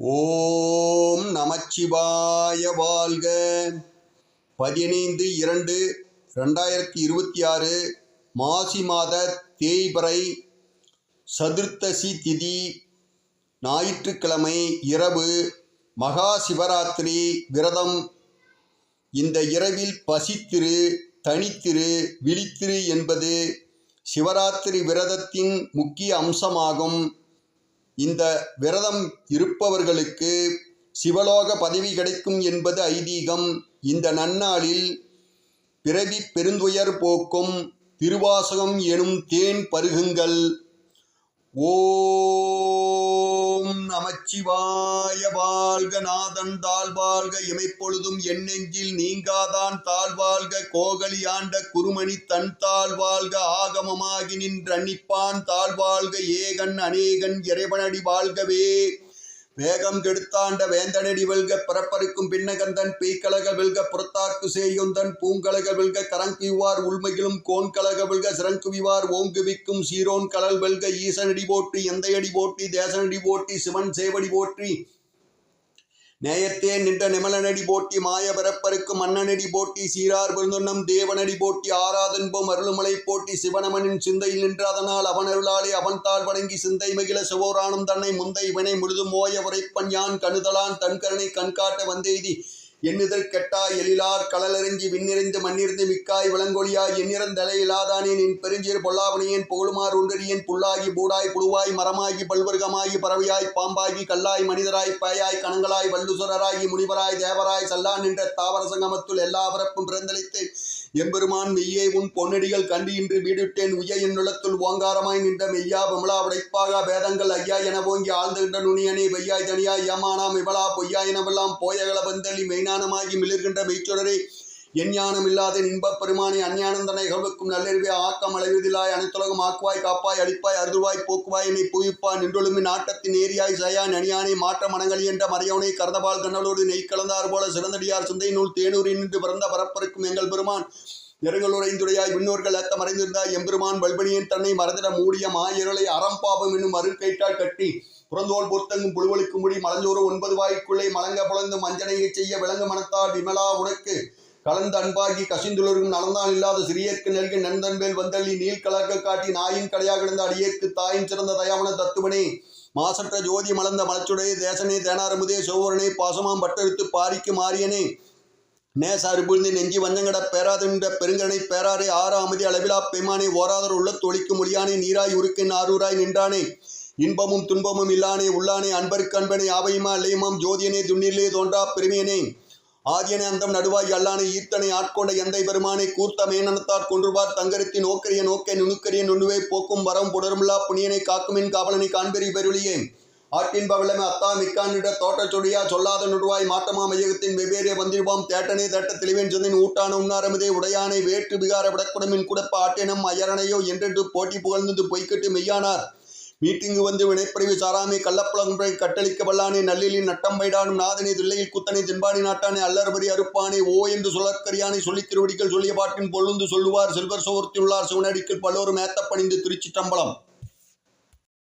ஓம் நமச்சிவாய வாழ்க. 15/2/2026 மாசி மாத தேய்பிறை சதுர்த்தசி திதி ஞாயிற்றுக்கிழமை இரவு மகா சிவராத்திரி விரதம். இந்த இரவில் பசித்திரு, தனித்திரு, விழித்திரு என்பது சிவராத்திரி விரதத்தின் முக்கிய அம்சமாகும். இந்த விரதம் இருப்பவர்களுக்கு சிவலோக பதவி கிடைக்கும் என்பது ஐதீகம். இந்த நன்னாளில் பிறவி பெருந்துயர் போக்கும் திருவாசகம் எனும் தேன் பருகுங்கள். ஓம் நமச்சிவாய வாழ்க. நாதன் தாழ்வாழ்க. இமைப்பொழுதும் என் நெஞ்சில் நீங்காதான் தாழ்வாழ்க. கோகலி ஆண்ட குருமணி தன் தாழ்வாழ்க. ஆகமமாகி நின்றன்னிப்பான் தாழ்வாழ்க. ஏகன் அநேகன் இறைவனடி வாழ்கவே. வேகம் கெடுத்தாண்ட வேந்தனடி வெல்க. பிறப்பருக்கும் பின்னகந்தன் பேய்கலக வெல்க. புறத்தார்க்கு சேயொந்தன் பூங்கலக வெல்க. கரங்குவிவார் உள்மையிலும் கோன்கலக வெல்க. சிறங்குவிவார் ஓங்குவிக்கும் சீரோன் கலல் வெல்க. ஈசனடி போற்றி, எந்தையடி போற்றி, தேசனடி போற்றி, சிவன் சேவடி போற்றி, நேயத்தே நின்ற நிமலனடி போற்றி, மாய பிறப்பருக்கும் மன்னனடி போற்றி, சீரார் பெருந்தொன்னம் தேவனடி போற்றி, ஆராதன்போம் அருளுமலை போற்றி, சிவனமனின் சிந்தையில் நின்ற அதனால் அவன் அருளாலே அவன் தாழ் வணங்கி சிந்தை மகிழ சிவோரானும் தன்னை முந்தை வினை முழுதும் ஓய உரைப்பன் யான் கணுதலான் தன்கரனை கண்காட்ட வந்தெய்தி எண்ணுதல் கெட்டாய் எழிலார் கடலறிஞ்சி விண்ணிறைந்து மண்ணிருந்து மிக்காய் விளங்கொழியாய் எண்ணிறந்தலையிலாதானே நின் பெருஞ்சீர் பொல்லாவணியேன் புகழுமாறு உண்டறியேன். புல்லாகி பூடாய் புழுவாய் மரமாகி பல்வர்க்கமாகி பறவையாய் பாம்பாகி கல்லாய் மனிதராய் பாயாய் கணங்களாய் வல்லுசுரராகி முனிவராய் தேவராய் சல்லான் நின்ற தாவர சங்கமத்துள் எல்லா பிறப்பும் பிறந்தளித்து எம்பெருமான் மெய்யே உன் பொன்னடிகள் கண்டு இன்று வீடுட்டேன். உய என் நிலத்துள் ஓங்காரமாய் நின்ற மெய்யா விமலா உடைப்பாக வேதங்கள் ஐயா என ஓங்கி ஆழ்ந்துகின்ற நுனியனே வெய்யாய் தனியாய் ஏமானாம் இவளா பொய்யா எனவெல்லாம் போயகள வந்தள்ளி மெய்ஞானமாகி மிளிர்கின்ற மெய்ச்சொடரே என் ஞானம் இல்லாத இன்பப் பெருமானே அஞ்ஞானந்தனை கல்வக்கும் நல்லறிவே ஆக்கம் அளவிதிலாய் அனைத்துலகம் ஆக்குவாய் காப்பாய் அடிப்பாய் அருள்வாய் போக்குவாய் என்னை புவிப்பாய் நின்றொழுமின் ஆட்டத்தின் ஏரியாய் சயான் அணியானை மாற்ற மனங்களி என்ற மறையவனை கருதபால் கண்ணலோடு நெய் கலந்தார் போல சிறந்தடியார் சிந்தை நூல் தேனூரில் நின்று பிறந்த பரப்பருக்கும் எங்கள் பெருமான் நெருங்களுரைந்துடையாய் விண்ணோர்கள் ஏத்த மறைந்திருந்தாய் எம்பெருமான் வல்பனியன் தன்னை மறந்திட மூடிய மாயர்களை அறம்பாபம் என்னும் அருள் கைட்டால் கட்டி புறந்தோல் பொருத்தங்கும் புழுவலுக்கு முடி மலஞ்சோறு 9 வாய்க்குள்ளே மலங்க புலந்து மஞ்சனையை செய்ய விளங்கு மனத்தால் விமலா உனக்கு கலந்து அன்பாகி கசிந்துளரும் நலந்தான் இல்லாத சிறியர்க்கு நெல்கு நந்தன்வேல் வந்தள்ளி நீல் கலர்கள் காட்டி நாயின் கடையாக கிடந்த அடியேற்கு தாயின் சிறந்த தயாவன தத்துவனே மாசற்ற ஜோதி மலர்ந்த மலச்சுடைய தேசனே தேனாரமுதே சோவரனே பாசமாம் பட்டெடுத்து பாரிக்கு மாரியனே நேசாறு புரிந்து நெஞ்சி வஞ்சங்கட பேராதென்ற பெருங்கனை பேராரே ஆறா அமைதி அளவிலா பெய்மானே ஓராதர் உள்ள தொழிக்கு மொழியானே நீராய் உருக்கின் ஆரூராய் நின்றானே இன்பமும் துன்பமும் இல்லானே உள்ளானே அன்பருக்கு அன்பனை ஆவையுமா இல்லையுமாம் ஜோதியனே துண்ணிலே தோன்றா பெருமையனே ஆதியனை அந்தம் நடுவாய் அல்லானை ஈர்த்தனை ஆட்கொண்ட எந்தை பெருமானை கூர்த்த மேனனத்தார் கொன்றுபார் தங்கருத்தி நோக்கரிய நோக்கை நுணுக்கரிய நுண்ணுவை போக்கும் வரம் புடருமில்லா புனியனை காக்குமின் காவலனை காண்பெறி பெருளியே ஆட்டின் பவளமே அத்தா மிக்கானிட தோட்டச் சொடியா சொல்லாத நுடுவாய் மாட்டமா மையகத்தின் வெவ்வேறிய வந்திருப்பாம் தேட்டனே தேட்ட தெளிவேன் சொந்தின் ஊட்டான உண்ணாரமுதே உடையானை வேற்று விகார விடக்குடமின் குடப்ப ஆட்டினம் அயரணையோ என்றென்று போட்டி புகழ்ந்து பொய்க்கட்டு மெய்யானார் மீட்டிங்கு வந்து வினைப்பறிவு சாராமை கள்ளப்புலங்கை கட்டளிக்க வல்லானே நல்லிலின் நட்டம் வைடானும் நாதனை தில்லையில் குத்தனை தென்பாடி நாட்டானே அல்லர்பரி அறுப்பானே ஓ என்று சொல்லற்கரியானை சொல்லித் திருவடிகள் சொல்லிய பாட்டின் பொழுந்து சொல்லுவார் செல்வர் சோர்த்தியுள்ளார் சிவனடிக்கில் பலோரும் ஏத்தப்பணிந்து திருச்சிற்றம்பலம்.